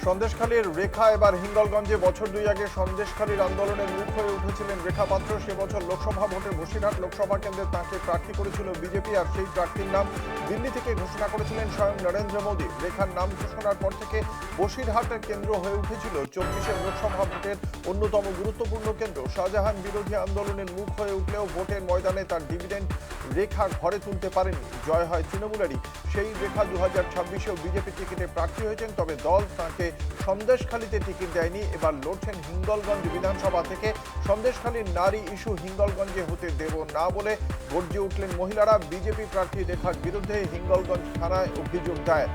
সন্দেশখালীর রেখা এবার হিঙ্গলগঞ্জে বছর দুই আগে সন্দেশখালীর আন্দোলনের মুখ হয়ে উঠেছিলেন রেখা পাত্র। সে বছর লোকসভা ভোটে বসিরহাট লোকসভা কেন্দ্রে তাঁকে প্রার্থী করেছিল বিজেপি, আর সেই প্রার্থীর নাম দিল্লি থেকে ঘোষণা করেছিলেন স্বয়ং নরেন্দ্র মোদী। রেখার নাম ঘোষণার পর থেকে বসিরহাটের কেন্দ্র হয়ে উঠেছিল 24 লোকসভা ভোটের অন্যতম গুরুত্বপূর্ণ কেন্দ্র। শাহজাহান বিরোধী আন্দোলনের মুখ হয়ে উঠলেও ভোটের ময়দানে তার ডিভিডেন্ড রেখা ঘরে তুলতে পারেননি। জয় হয় তৃণমূলেরই। সেই রেখা 2026-এও বিজেপি টিকিটে প্রার্থী হয়েছেন, তবে দল তাঁকে সন্দেশখালীতে টিকিট দেয়নি। এবার লড়ছেন হিঙ্গলগঞ্জ বিধানসভা থেকে। সন্দেশখালীর নারী ইস্যু হিঙ্গলগঞ্জে হতে দেব না বলে গর্জে উঠলেন মহিলারা। বিজেপি প্রার্থী রেখার বিরুদ্ধে হিঙ্গলগঞ্জ থানায় অভিযোগ দায়ের।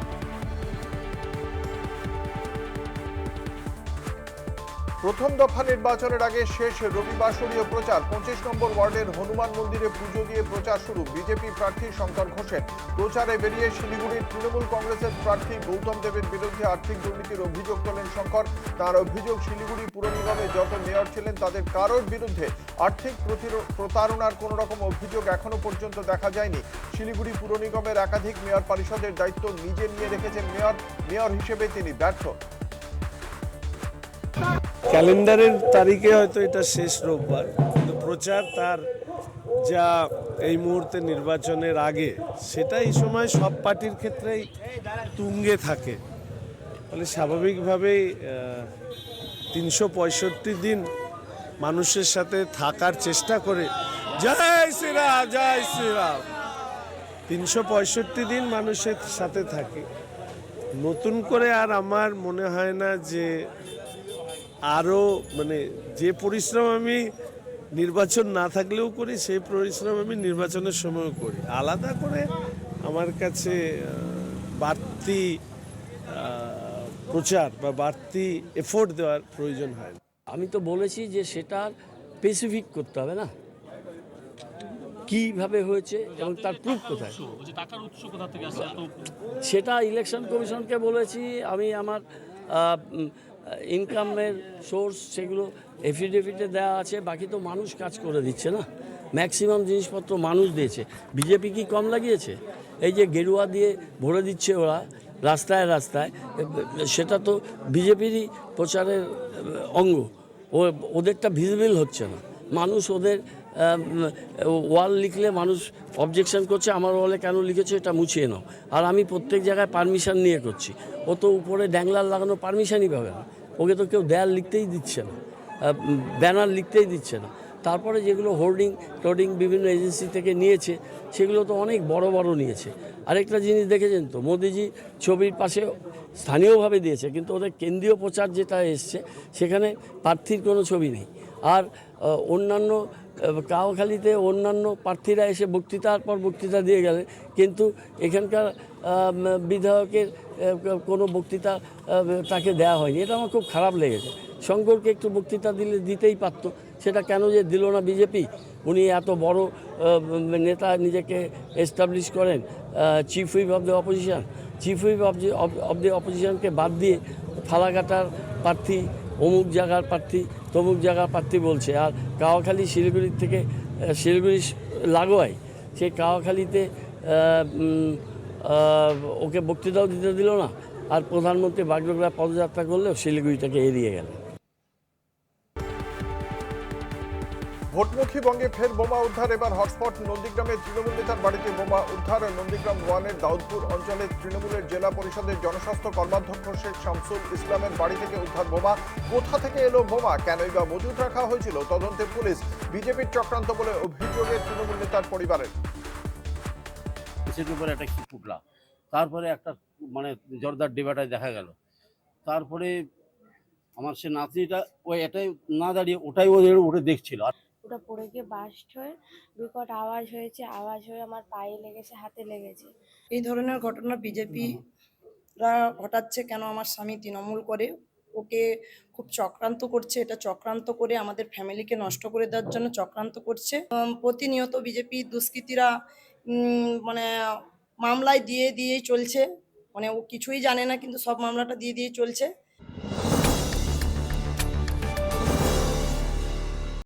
প্রথম দফা নির্বাচনের আগে শেষ রবিবাসরীয় প্রচার। 25 নম্বর ওয়ার্ডের হনুমান মন্দিরে পুজো দিয়ে প্রচার শুরু বিজেপি প্রার্থী শঙ্কর ঘোষের। প্রচারে বেরিয়ে শিলিগুড়ির তৃণমূল কংগ্রেসের প্রার্থী গৌতম দেবের বিরুদ্ধে আর্থিক দুর্নীতির অভিযোগ তোলেন শঙ্কর। তার অভিযোগ, শিলিগুড়ি পুর নিগমে যত মেয়র ছিলেন তাদের কারোর বিরুদ্ধে আর্থিক প্রতারণার কোন রকম অভিযোগ এখনো পর্যন্ত দেখা যায়নি। শিলিগুড়ি পুর নিগমের একাধিক মেয়র পরিষদের দায়িত্ব নিজে নিয়ে রেখেছেন মেয়র হিসেবে তিনি ব্যর্থ। ক্যালেন্ডারের তারিখে হয়তো এটা শেষ রোববার, কিন্তু প্রচার তার যা এই মুহূর্তে নির্বাচনের আগে, সেটা এই সময় সব পার্টির ক্ষেত্রেই তুঙ্গে থাকে। ফলে স্বাভাবিকভাবেই 365 দিন মানুষের সাথে থাকার চেষ্টা করে। জয় শ্রীরাম, জয় শ্রীরাম। 365 দিন মানুষের সাথে থাকে। নতুন করে আর আমার মনে হয় না যে আরও যে পরিশ্রম আমি নির্বাচন না থাকলেও করি, সেই পরিশ্রম আমি নির্বাচনের সময়ও করি। আলাদা করে আমার কাছে বাড়তি প্রচার বা বাড়তি এফোর্ট দেওয়ার প্রয়োজন হয় না। আমি তো বলেছি যে সেটা স্পেসিফিক করতে হবে না, কিভাবে হয়েছে এবং তার প্রুফ কোথায়, সেটা ইলেকশন কমিশনকে বলেছি। আমি আমার ইনকামের সোর্স সেগুলো এফিডেভিটে দেওয়া আছে। বাকি তো মানুষ কাজ করে দিচ্ছে না, ম্যাক্সিমাম জিনিসপত্র মানুষ দিয়েছে। বিজেপি কি কম লাগিয়েছে? এই যে গেরুয়া দিয়ে ভরে দিচ্ছে ওরা রাস্তায় রাস্তায়, সেটা তো বিজেপিরই প্রচারের অঙ্গ। ওদেরটা ভিজিবল হচ্ছে না। মানুষ ওদের ওয়াল লিখলে মানুষ অবজেকশন করছে, আমার ওয়ালে কেন লিখেছে এটা মুছিয়ে নাও। আর আমি প্রত্যেক জায়গায় পারমিশন নিয়ে করছি। ও তো উপরে ড্যাংলার লাগানো পারমিশনই পাবে না। ওকে তো কেউ দেয়াল লিখতেই দিচ্ছে না, ব্যানার লিখতেই দিচ্ছে না। তারপরে যেগুলো হোর্ডিং বিভিন্ন এজেন্সি থেকে নিয়েছে, সেগুলো তো অনেক বড় বড় নিয়েছে। আরেকটা জিনিস দেখেছেন তো, মোদিজি ছবির পাশে স্থানীয়ভাবে দিয়েছে, কিন্তু ওদের কেন্দ্রীয় প্রচার যেটা এসছে সেখানে প্রার্থীর কোনো ছবি নেই। আর অন্যান্য কাউখালীতে অন্যান্য প্রার্থীরা এসে বক্তৃতার পর বক্তৃতা দিয়ে গেলেন, কিন্তু এখানকার বিধায়কের কোনো বক্তৃতা তাকে দেওয়া হয়নি। এটা আমার খুব খারাপ লেগেছে। শঙ্করকে একটু বক্তৃতা দিতেই পারতো, সেটা কেন যে দিল না বিজেপি? উনি এত বড় নেতা নিজেকে এস্টাবলিশ করেন, chief whip of the opposition. Chief whip of the অপোজিশনকে বাদ দিয়ে ফালাকাটার প্রার্থী, অমুক জায়গার প্রার্থী, তমুক জায়গার প্রার্থী বলছে। আর কাওয়াখালী শিলিগুড়ির থেকে শিলিগুড়ি লাগোয়ায়, সেই কাওয়াখালীতে ওকে বক্তৃতাও দিতে দিল না। আর প্রধানমন্ত্রী বাগডোগরা পদযাত্রা করলেও শিলিগুড়িটাকে এড়িয়ে গেল। ভোটমুখী বঙ্গে ফের বোমা উদ্ধার। এবার হটস্পট নন্দীগ্রামে তৃণমূল নেতার বাড়িতে বোমা উদ্ধার। নন্দীগ্রাম 1-এর দাউদপুর অঞ্চলে তৃণমূলের জেলা পরিষদের জনস্বাস্থ্য কর্মাধ্যক্ষ শেখ শামসুল ইসলামের বাড়ি থেকে উদ্ধার বোমা। কোথা থেকে এলো বোমা, কেনই বা মজুত রাখা হয়েছিল, তদন্তে পুলিশ। বিজেপির চক্রান্ত বলে অভিযোগে তৃণমূল নেতার পরিবারের। উপরে একটা কি ফুটলা, তারপরে একটা জোরদার ডিবাটায় দেখা গেল। তারপরে আমার সে নাতনিটা ওই এটাই না দাঁড়িয়ে ওটাই ওটা দেখছিল। ওটা পড়ে গিয়ে বাস্ট হয়ে বিকট আওয়াজ হয়েছে, আওয়াজ হয়ে আমার পায়ে লেগেছে, হাতে লেগেছে। এই ধরনের ঘটনা বিজেপিরা ঘটাচ্ছে কেন? আমার স্বামী তৃণমূল করে, ওকে খুব চক্রান্ত করছে। এটা চক্রান্ত করে আমাদের ফ্যামিলিকে নষ্ট করে দেওয়ার জন্য চক্রান্ত করছে। প্রতিনিয়ত বিজেপি দুষ্কৃতীরা মামলায় দিয়েই চলছে। ও কিছুই জানে না, কিন্তু সব মামলাটা দিয়ে চলছে।